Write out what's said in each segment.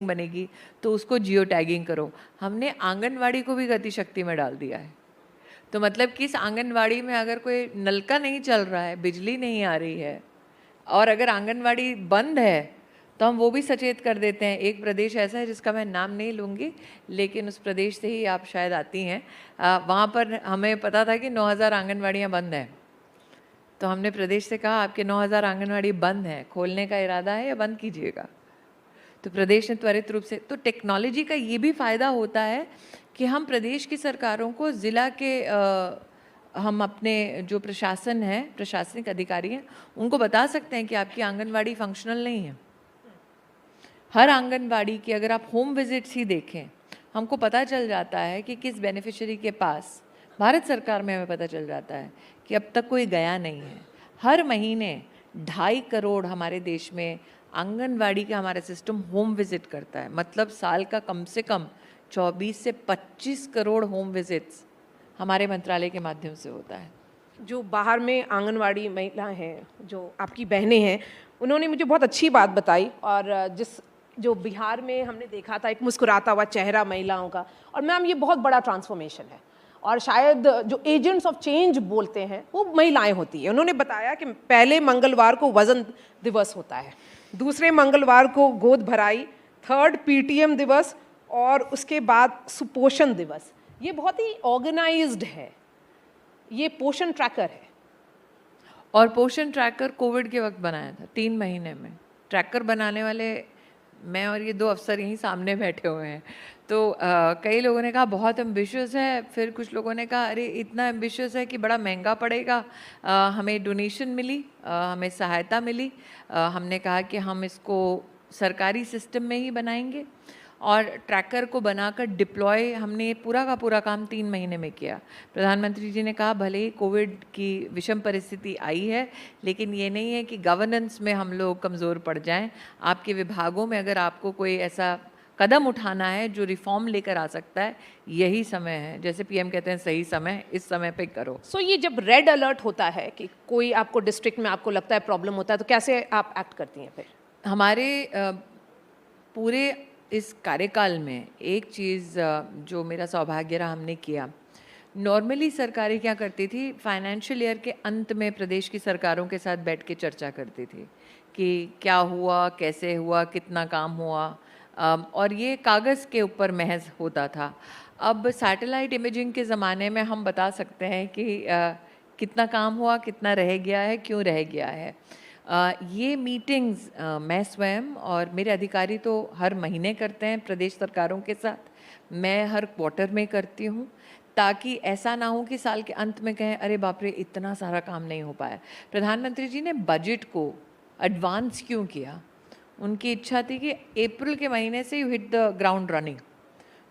बनेगी तो उसको जियो टैगिंग करो। हमने आंगनवाड़ी को भी गति शक्ति में डाल दिया है। तो मतलब कि इस आंगनवाड़ी में अगर कोई नलका नहीं चल रहा है, बिजली नहीं आ रही है और अगर आंगनवाड़ी बंद है तो हम वो भी सचेत कर देते हैं। एक प्रदेश ऐसा है जिसका मैं नाम नहीं लूँगी, लेकिन उस प्रदेश से ही आप शायद आती हैं। वहाँ पर हमें पता था कि 9,000 आंगनवाड़ियाँ बंद हैं, तो हमने प्रदेश से कहा आपके 9,000 आंगनवाड़ी बंद हैं, खोलने का इरादा है या बंद कीजिएगा। तो प्रदेश ने त्वरित रूप से, तो टेक्नोलॉजी का ये भी फ़ायदा होता है कि हम प्रदेश की सरकारों को ज़िला के हम अपने जो प्रशासन है, प्रशासनिक अधिकारी हैं, उनको बता सकते हैं कि आपकी आंगनवाड़ी फंक्शनल नहीं है। हर आंगनवाड़ी की अगर आप होम विजिट्स ही देखें, हमको पता चल जाता है कि किस बेनिफिशियरी के पास, भारत सरकार में हमें पता चल जाता है कि अब तक कोई गया नहीं है। हर महीने 2.5 करोड़ हमारे देश में आंगनवाड़ी का हमारा सिस्टम होम विजिट करता है। मतलब साल का कम से कम 24 से 25 करोड़ होम विजिट्स हमारे मंत्रालय के माध्यम से होता है। जो बाहर में आंगनवाड़ी महिलाएं हैं, जो आपकी बहनें हैं, उन्होंने मुझे बहुत अच्छी बात बताई। और जो बिहार में हमने देखा था एक मुस्कुराता हुआ चेहरा महिलाओं का, और मैम ये बहुत बड़ा ट्रांसफॉर्मेशन है। और शायद जो एजेंट्स ऑफ चेंज बोलते हैं वो महिलाएं होती हैं। उन्होंने बताया कि पहले मंगलवार को वजन दिवस होता है, दूसरे मंगलवार को गोद भराई, थर्ड पीटीएम दिवस, और उसके बाद सुपोषण दिवस। ये बहुत ही ऑर्गेनाइज्ड है, ये पोषण ट्रैकर है। और पोषण ट्रैकर कोविड के वक्त बनाया था, 3 महीने में। ट्रैकर बनाने वाले मैं और ये 2 अफसर यहीं सामने बैठे हुए हैं। तो कई लोगों ने कहा बहुत एम्बिशियस है, फिर कुछ लोगों ने कहा अरे इतना एम्बिशियस है कि बड़ा महंगा पड़ेगा। हमें डोनेशन मिली, हमें सहायता मिली। हमने कहा कि हम इसको सरकारी सिस्टम में ही बनाएंगे और ट्रैकर को बनाकर डिप्लॉय हमने पूरा का पूरा काम 3 महीने में किया। प्रधानमंत्री जी ने कहा भले ही कोविड की विषम परिस्थिति आई है, लेकिन ये नहीं है कि गवर्नेंस में हम लोग कमज़ोर पड़ जाएं। आपके विभागों में अगर आपको कोई ऐसा कदम उठाना है जो रिफॉर्म लेकर आ सकता है, यही समय है। जैसे पीएम कहते हैं सही समय, इस समय पे करो। ये जब रेड अलर्ट होता है कि कोई आपको डिस्ट्रिक्ट में आपको लगता है प्रॉब्लम होता है, तो कैसे आप एक्ट करती हैं फिर? हमारे पूरे इस कार्यकाल में एक चीज़ जो मेरा सौभाग्य रहा हमने किया, नॉर्मली सरकारें क्या करती थी, फाइनेंशियल ईयर के अंत में प्रदेश की सरकारों के साथ बैठ के चर्चा करती थी कि क्या हुआ, कैसे हुआ, कितना काम हुआ, और ये कागज़ के ऊपर महज होता था। अब सैटेलाइट इमेजिंग के ज़माने में हम बता सकते हैं कि कितना काम हुआ, कितना रह गया है, क्यों रह गया है। ये मीटिंग्स मैं स्वयं और मेरे अधिकारी तो हर महीने करते हैं प्रदेश सरकारों के साथ, मैं हर क्वार्टर में करती हूँ, ताकि ऐसा ना हो कि साल के अंत में कहें अरे बाप रे इतना सारा काम नहीं हो पाया। प्रधानमंत्री जी ने बजट को एडवांस क्यों किया? उनकी इच्छा थी कि अप्रैल के महीने से you hit the ground running.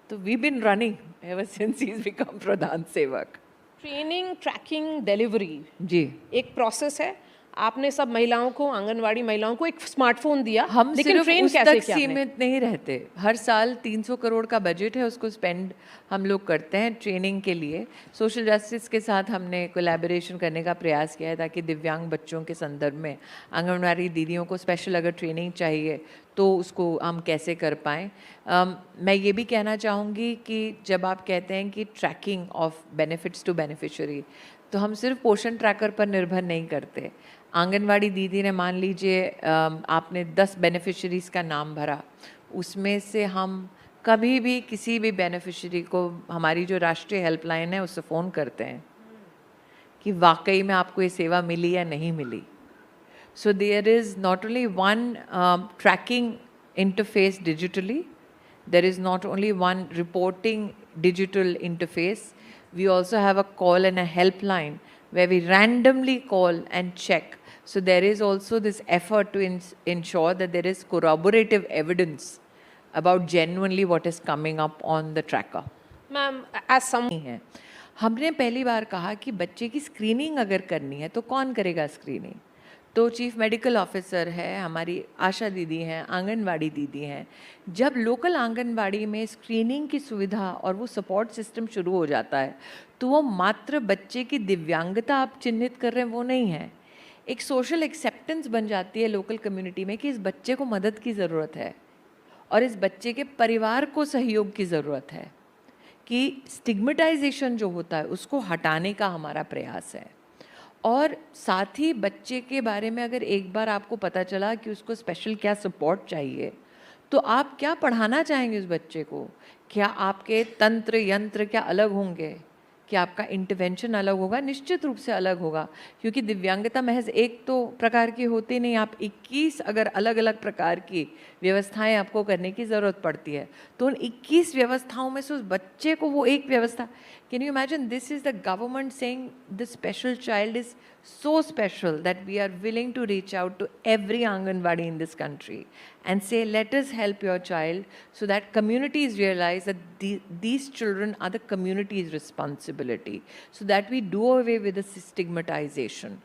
तो we bin running ever since he is become प्रधान सेवक। ट्रेनिंग, ट्रैकिंग, डिलीवरी जी एक प्रोसेस है। आपने सब महिलाओं को, आंगनवाड़ी महिलाओं को एक स्मार्टफोन दिया, हम लेकिन सिर्फ ट्रेन उस कैसे तक किया आपने? सीमित नहीं रहते। हर साल 300 करोड़ का बजट है, उसको स्पेंड हम लोग करते हैं ट्रेनिंग के लिए। सोशल जस्टिस के साथ हमने कोलैबोरेशन करने का प्रयास किया है ताकि दिव्यांग बच्चों के संदर्भ में आंगनवाड़ी दीदियों को स्पेशल अगर ट्रेनिंग चाहिए तो उसको हम कैसे कर पाएँ। मैं ये भी कहना चाहूँगी कि जब आप कहते हैं कि tracking of benefits to beneficiary, तो हम सिर्फ पोषण ट्रैकर पर निर्भर नहीं करते। आंगनवाड़ी दीदी ने, मान लीजिए आपने 10 बेनिफिशरीज़ का नाम भरा, उसमें से हम कभी भी किसी भी बेनिफिशरी को हमारी जो राष्ट्रीय हेल्पलाइन है उससे फ़ोन करते हैं कि वाकई में आपको ये सेवा मिली या नहीं मिली। So there is not only one tracking interface digitally, there is not only one reporting digital interface, we also have a call and a helpline where we randomly call and check. So there is also this effort to ensure that there is corroborative evidence about genuinely what is coming up on the tracker. Ma'am, एज सम है, हमने पहली बार कहा कि बच्चे की screening अगर करनी है तो कौन करेगा स्क्रीनिंग? तो चीफ मेडिकल ऑफिसर है, हमारी आशा दीदी हैं, आंगनवाड़ी दीदी हैं। जब लोकल आंगनवाड़ी में स्क्रीनिंग की सुविधा और वो सपोर्ट सिस्टम शुरू हो जाता है, तो वो मात्र बच्चे की दिव्यांगता आप चिन्हित कर रहे हैं वो नहीं है, एक सोशल एक्सेप्टेंस बन जाती है लोकल कम्युनिटी में कि इस बच्चे को मदद की ज़रूरत है और इस बच्चे के परिवार को सहयोग की ज़रूरत है कि स्टिग्मेटाइजेशन जो होता है उसको हटाने का हमारा प्रयास है। और साथ ही बच्चे के बारे में अगर एक बार आपको पता चला कि उसको स्पेशल क्या सपोर्ट चाहिए, तो आप क्या पढ़ाना चाहेंगे उस बच्चे को? क्या आपके तंत्र यंत्र क्या अलग होंगे? क्या आपका इंटरवेंशन अलग होगा? निश्चित रूप से अलग होगा, क्योंकि दिव्यांगता महज एक तो प्रकार की होती नहीं, आप 21 अगर अलग अलग प्रकार की व्यवस्थाएं आपको करने की ज़रूरत पड़ती है, तो उन 21 व्यवस्थाओं में से उस बच्चे को वो एक व्यवस्था, can you imagine, this is the government saying the special child is so special that we are willing to reach out to every Anganwadi in this country and say, let us help your child, so that communities realize that these children are the community's responsibility, so that we do away with the stigmatization.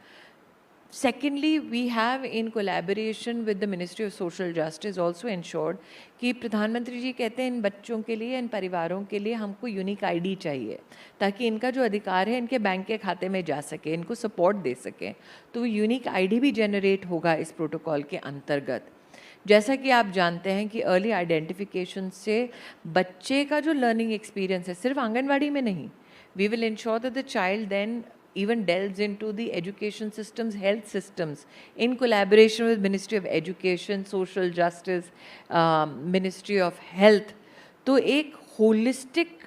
Secondly, we have in collaboration with the Ministry of Social Justice also ensured कि प्रधानमंत्री जी कहते हैं इन बच्चों के लिए, इन परिवारों के लिए हमको यूनिक आईडी चाहिए, ताकि इनका जो अधिकार है इनके बैंक के खाते में जा सके, इनको सपोर्ट दे सके। तो वो यूनिक आईडी भी जनरेट होगा इस प्रोटोकॉल के अंतर्गत। जैसा कि आप जानते हैं कि अर्ली आइडेंटिफिकेशन से बच्चे का जो लर्निंग एक्सपीरियंस है सिर्फ आंगनवाड़ी में नहीं, we will ensure that the child then even delves into the education systems, health systems, in collaboration with Ministry of Education, Social Justice, Ministry of Health. तो एक होलिस्टिक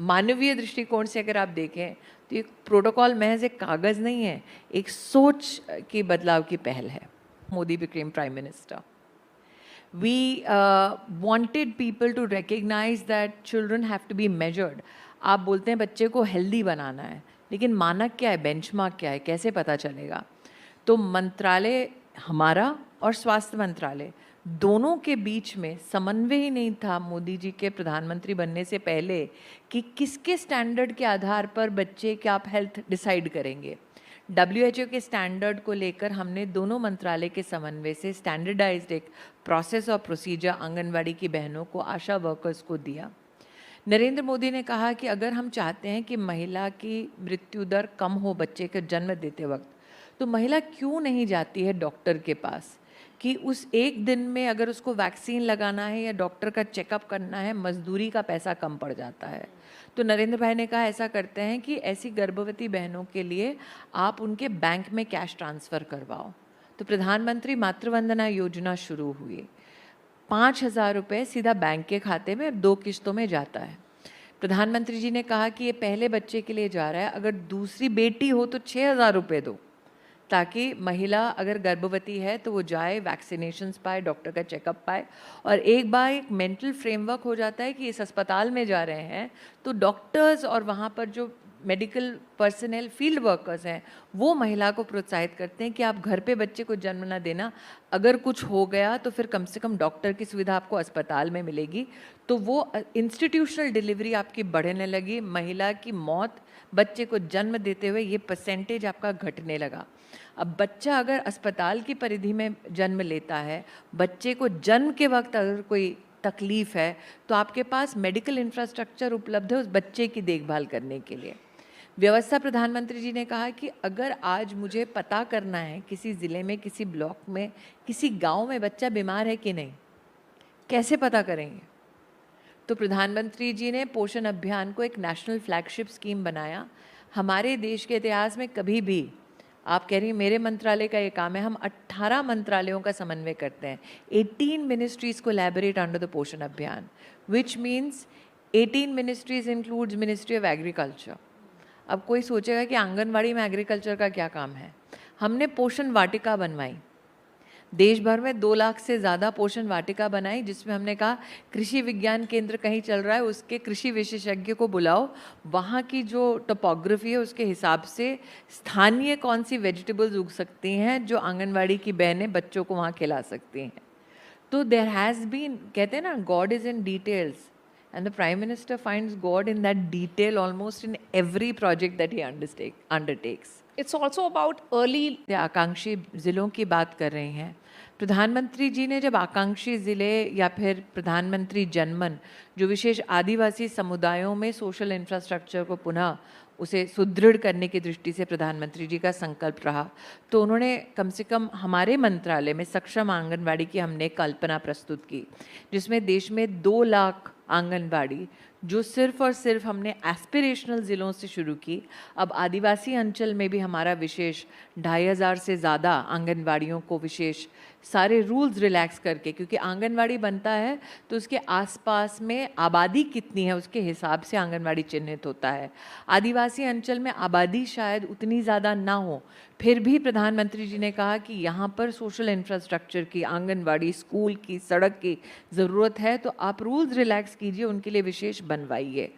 मानवीय दृष्टिकोण से अगर आप देखें तो एक प्रोटोकॉल महज एक कागज़ नहीं है, एक सोच के बदलाव की पहल है। Modi became Prime Minister. We wanted people to recognize that children have to be measured. आप बोलते हैं बच्चे को हेल्दी बनाना है, लेकिन मानक क्या है, बेंचमार्क क्या है, कैसे पता चलेगा? तो मंत्रालय हमारा और स्वास्थ्य मंत्रालय दोनों के बीच में समन्वय ही नहीं था मोदी जी के प्रधानमंत्री बनने से पहले कि किसके स्टैंडर्ड के आधार पर बच्चे के आप हेल्थ डिसाइड करेंगे। WHO के स्टैंडर्ड को लेकर हमने दोनों मंत्रालय के समन्वय से स्टैंडर्डाइज्ड एक प्रोसेस और प्रोसीजर आंगनवाड़ी की बहनों को, आशा वर्कर्स को दिया। नरेंद्र मोदी ने कहा कि अगर हम चाहते हैं कि महिला की मृत्यु दर कम हो बच्चे के जन्म देते वक्त, तो महिला क्यों नहीं जाती है डॉक्टर के पास कि उस एक दिन में अगर उसको वैक्सीन लगाना है या डॉक्टर का चेकअप करना है, मजदूरी का पैसा कम पड़ जाता है। तो नरेंद्र भाई ने कहा ऐसा करते हैं कि ऐसी गर्भवती बहनों के लिए आप उनके बैंक में कैश ट्रांसफ़र करवाओ। तो प्रधानमंत्री मातृवंदना योजना शुरू हुई। 5,000 रुपये सीधा बैंक के खाते में 2 किस्तों में जाता है। प्रधानमंत्री जी ने कहा कि ये पहले बच्चे के लिए जा रहा है, अगर दूसरी बेटी हो तो 6,000 रुपये दो, ताकि महिला अगर गर्भवती है तो वो जाए, वैक्सीनेशंस पाए, डॉक्टर का चेकअप पाए। और एक बार एक मेंटल फ्रेमवर्क हो जाता है कि इस अस्पताल में जा रहे हैं, तो डॉक्टर्स और वहाँ पर जो मेडिकल पर्सनल फील्ड वर्कर्स हैं वो महिला को प्रोत्साहित करते हैं कि आप घर पे बच्चे को जन्म ना देना, अगर कुछ हो गया तो फिर कम से कम डॉक्टर की सुविधा आपको अस्पताल में मिलेगी। तो वो इंस्टीट्यूशनल डिलीवरी आपकी बढ़ने लगी, महिला की मौत बच्चे को जन्म देते हुए ये परसेंटेज आपका घटने लगा। अब बच्चा अगर अस्पताल की परिधि में जन्म लेता है, बच्चे को जन्म के वक्त अगर कोई तकलीफ़ है, तो आपके पास मेडिकल इंफ्रास्ट्रक्चर उपलब्ध है उस बच्चे की देखभाल करने के लिए। व्यवस्था प्रधानमंत्री जी ने कहा कि अगर आज मुझे पता करना है किसी ज़िले में, किसी ब्लॉक में, किसी गांव में बच्चा बीमार है कि नहीं, कैसे पता करेंगे? तो प्रधानमंत्री जी ने पोषण अभियान को एक नेशनल फ्लैगशिप स्कीम बनाया। हमारे देश के इतिहास में कभी भी, आप कह रही हैं मेरे मंत्रालय का ये काम है, हम 18 मंत्रालयों का समन्वय करते हैं। 18 मिनिस्ट्रीज कोलैबोरेट अंडर द पोषण अभियान, which means 18 ministries includes ministry of agriculture. अब कोई सोचेगा कि आंगनवाड़ी में एग्रीकल्चर का क्या काम है। हमने पोषण वाटिका बनवाई, देश भर में 2 लाख से ज़्यादा पोषण वाटिका बनाई, जिसमें हमने कहा कृषि विज्ञान केंद्र कहीं चल रहा है उसके कृषि विशेषज्ञ को बुलाओ, वहाँ की जो टोपोग्राफी है उसके हिसाब से स्थानीय कौन सी वेजिटेबल्स उग सकती हैं जो आंगनवाड़ी की बहनें बच्चों को वहाँ खिला सकती हैं। तो देयर हैज़ बीन, कहते हैं ना, God is in details, and the Prime Minister finds God in that detail almost in every project that he undertakes. It's also about early. आकांक्षी ज़िलों की बात कर रही हैं। प्रधानमंत्री जी ने जब आकांक्षी ज़िले या फिर प्रधानमंत्री जनमन, जो विशेष आदिवासी समुदायों में सोशल इंफ्रास्ट्रक्चर को पुनः उसे सुदृढ़ करने की दृष्टि से प्रधानमंत्री जी का संकल्प रहा, तो उन्होंने कम से कम हमारे मंत्रालय में सक्षम आंगनवाड़ी की हमने कल्पना प्रस्तुत की, जिसमें देश में 2 लाख आंगनवाड़ी, जो सिर्फ और सिर्फ हमने एस्पिरेशनल ज़िलों से शुरू की, अब आदिवासी अंचल में भी हमारा विशेष 2500 से ज़्यादा आंगनवाड़ियों को विशेष सारे रूल्स रिलैक्स करके, क्योंकि आंगनवाड़ी बनता है तो उसके आसपास में आबादी कितनी है उसके हिसाब से आंगनवाड़ी चिन्हित होता है। आदिवासी अंचल में आबादी शायद उतनी ज़्यादा ना हो, फिर भी प्रधानमंत्री जी ने कहा कि यहाँ पर सोशल इंफ्रास्ट्रक्चर की, आंगनवाड़ी, स्कूल की, सड़क की ज़रूरत है, तो आप रूल्स रिलैक्स कीजिए, उनके लिए विशेष बनवाइए।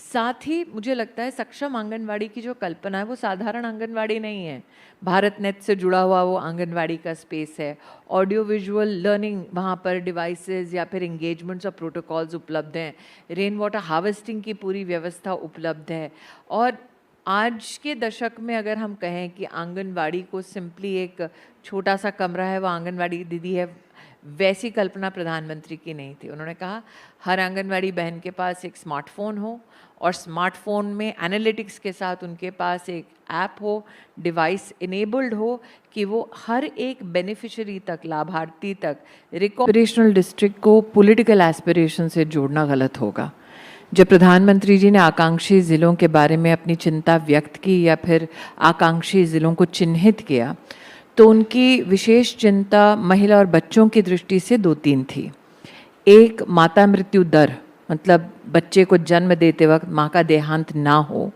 साथ ही मुझे लगता है सक्षम आंगनवाड़ी की जो कल्पना है वो साधारण आंगनवाड़ी नहीं है। भारत नेट से जुड़ा हुआ वो आंगनवाड़ी का स्पेस है। ऑडियो विजुअल लर्निंग वहाँ पर डिवाइसेस या फिर इंगेजमेंट्स और प्रोटोकॉल्स उपलब्ध हैं। रेन वाटर हार्वेस्टिंग की पूरी व्यवस्था उपलब्ध है। और आज के दशक में अगर हम कहें कि आंगनवाड़ी को सिंपली एक छोटा सा कमरा है, वो आंगनवाड़ी दीदी है, वैसी कल्पना प्रधानमंत्री की नहीं थी। उन्होंने कहा हर आंगनवाड़ी बहन के पास एक स्मार्टफोन हो और स्मार्टफोन में एनालिटिक्स के साथ उनके पास एक ऐप हो, डिवाइस इनेबल्ड हो, कि वो हर एक बेनिफिशियरी तक, लाभार्थी तक एस्पिरेशनल डिस्ट्रिक्ट को पॉलिटिकल एस्पिरेशन से जोड़ना गलत होगा। जब प्रधानमंत्री जी ने आकांक्षी ज़िलों के बारे में अपनी चिंता व्यक्त की या फिर आकांक्षी ज़िलों को चिन्हित किया, तो उनकी विशेष चिंता महिला और बच्चों की दृष्टि से 2-3 थी। एक, माता मृत्यु दर, मतलब बच्चे को जन्म देते वक्त माँ का देहांत ना हो,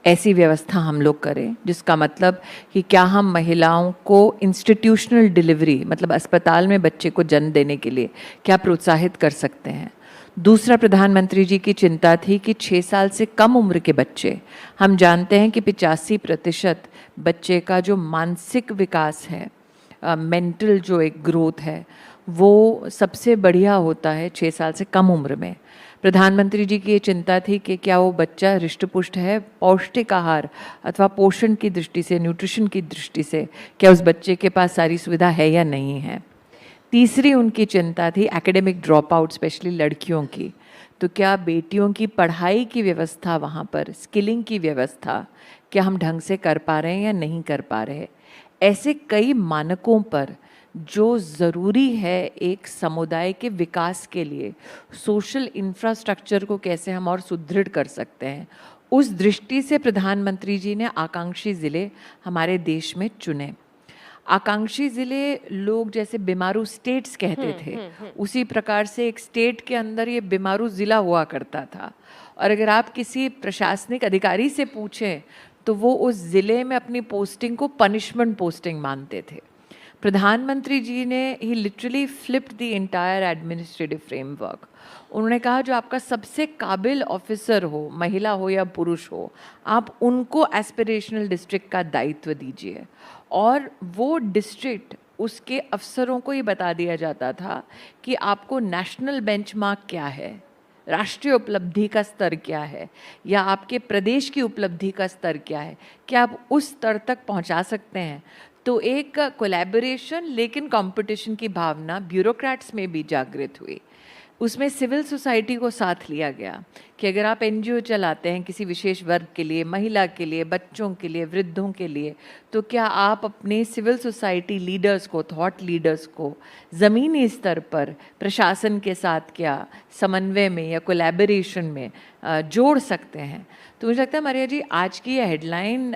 ऐसी व्यवस्था हम लोग करें, जिसका मतलब कि क्या हम महिलाओं को इंस्टीट्यूशनल डिलीवरी, मतलब अस्पताल में बच्चे को जन्म देने के लिए क्या प्रोत्साहित कर सकते हैं। दूसरा, प्रधानमंत्री जी की चिंता थी कि 6 साल से कम उम्र के बच्चे, हम जानते हैं कि 85% बच्चे का जो मानसिक विकास है, मेंटल जो एक ग्रोथ है, वो सबसे बढ़िया होता है 6 साल से कम उम्र में। प्रधानमंत्री जी की ये चिंता थी कि क्या वो बच्चा हृष्ट-पुष्ट है, पौष्टिक आहार अथवा पोषण की दृष्टि से, न्यूट्रिशन की दृष्टि से क्या उस बच्चे के पास सारी सुविधा है या नहीं है। तीसरी उनकी चिंता थी एकेडमिक ड्रॉप आउट, स्पेशली लड़कियों की। तो क्या बेटियों की पढ़ाई की व्यवस्था, वहाँ पर स्किलिंग की व्यवस्था, क्या हम ढंग से कर पा रहे हैं या नहीं कर पा रहे। ऐसे कई मानकों पर जो ज़रूरी है एक समुदाय के विकास के लिए, सोशल इंफ्रास्ट्रक्चर को कैसे हम और सुदृढ़ कर सकते हैं, उस दृष्टि से प्रधानमंत्री जी ने आकांक्षी ज़िले हमारे देश में चुने। आकांक्षी ज़िले लोग जैसे बीमारू स्टेट्स कहते थे, उसी प्रकार से एक स्टेट के अंदर ये बीमारू ज़िला हुआ करता था। और अगर आप किसी प्रशासनिक अधिकारी से पूछें तो वो उस ज़िले में अपनी पोस्टिंग को पनिशमेंट पोस्टिंग मानते थे। प्रधानमंत्री जी ने ही literally flipped the entire administrative framework. उन्होंने कहा जो आपका सबसे काबिल ऑफिसर हो, महिला हो या पुरुष हो, आप उनको एस्पिरेशनल डिस्ट्रिक्ट का दायित्व दीजिए। और वो डिस्ट्रिक्ट, उसके अफसरों को ये बता दिया जाता था कि आपको नेशनल बेंचमार्क क्या है, राष्ट्रीय उपलब्धि का स्तर क्या है, या आपके प्रदेश की उपलब्धि का स्तर क्या है, क्या आप उस स्तर तक पहुंचा सकते हैं। तो एक कोलैबोरेशन लेकिन कंपटीशन की भावना ब्यूरोक्रेट्स में भी जागृत हुई। उसमें सिविल सोसाइटी को साथ लिया गया कि अगर आप एनजीओ चलाते हैं किसी विशेष वर्ग के लिए, महिला के लिए, बच्चों के लिए, वृद्धों के लिए, तो क्या आप अपने सिविल सोसाइटी लीडर्स को, थॉट लीडर्स को ज़मीनी स्तर पर प्रशासन के साथ क्या समन्वय में या कोलैबोरेशन में जोड़ सकते हैं। तो मुझे लगता है मारिया जी, आज की यह हेडलाइन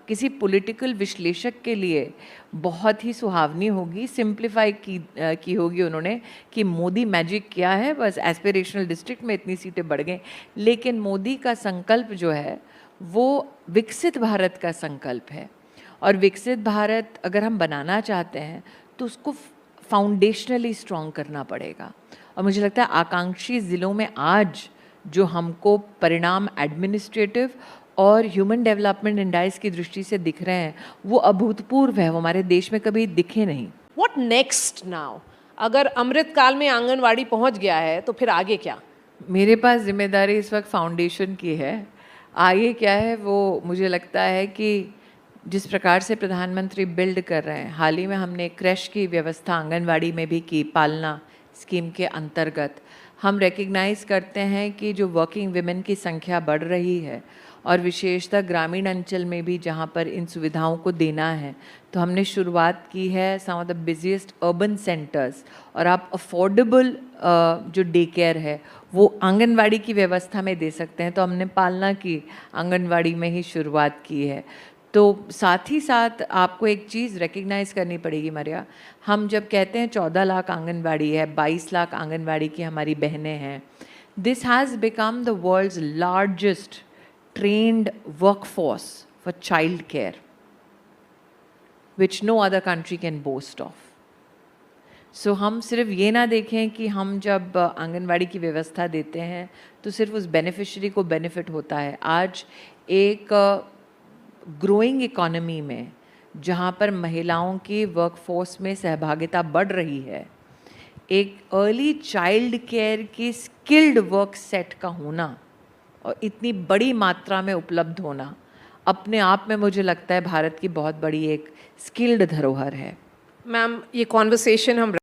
किसी पॉलिटिकल विश्लेषक के लिए बहुत ही सुहावनी होगी। सिंप्लीफाई की होगी उन्होंने कि मोदी मैजिक क्या है, बस एस्पिरेशनल डिस्ट्रिक्ट में इतनी सीटें बढ़ गई। लेकिन मोदी का संकल्प जो है वो विकसित भारत का संकल्प है, और विकसित भारत अगर हम बनाना चाहते हैं तो उसको फाउंडेशनली स्ट्रॉन्ग करना पड़ेगा। और मुझे लगता है आकांक्षी ज़िलों में आज जो हमको परिणाम एडमिनिस्ट्रेटिव और ह्यूमन डेवलपमेंट इंडेक्स की दृष्टि से दिख रहे हैं वो अभूतपूर्व है, वो हमारे देश में कभी दिखे नहीं। What next now? अगर अमृतकाल में आंगनवाड़ी पहुंच गया है तो फिर आगे क्या? मेरे पास जिम्मेदारी इस वक्त फाउंडेशन की है। आगे क्या है वो मुझे लगता है कि जिस प्रकार से प्रधानमंत्री बिल्ड कर रहे हैं, हाल ही में हमने क्रैश की व्यवस्था आंगनवाड़ी में भी की, पालना स्कीम के अंतर्गत। हम रिकग्नाइज करते हैं कि जो वर्किंग विमेन की संख्या बढ़ रही है और विशेषतः ग्रामीण अंचल में भी जहाँ पर इन सुविधाओं को देना है, तो हमने शुरुआत की है some of the busiest urban centres. और आप अफोर्डेबल जो डे केयर है वो आंगनवाड़ी की व्यवस्था में दे सकते हैं, तो हमने पालना की आंगनवाड़ी में ही शुरुआत की है। तो साथ ही साथ आपको एक चीज़ रिकग्नाइज़ करनी पड़ेगी मरिया, हम जब कहते हैं 14 लाख आंगनवाड़ी है, 22 लाख आंगनवाड़ी की हमारी बहनें हैं, this has become the world's largest trained workforce for child care, which no other country can boast of. So हम सिर्फ ये ना देखें कि हम जब आंगनवाड़ी की व्यवस्था देते हैं तो सिर्फ उस बेनिफिशरी को बेनिफिट होता है। आज एक ग्रोइंग इकोनॉमी में जहाँ पर महिलाओं की वर्कफोर्स में सहभागिता बढ़ रही है, एक अर्ली चाइल्ड केयर की स्किल्ड वर्क सेट का होना और इतनी बड़ी मात्रा में उपलब्ध होना अपने आप में मुझे लगता है भारत की बहुत बड़ी एक स्किल्ड धरोहर है। मैम, ये कॉन्वर्सेशन हम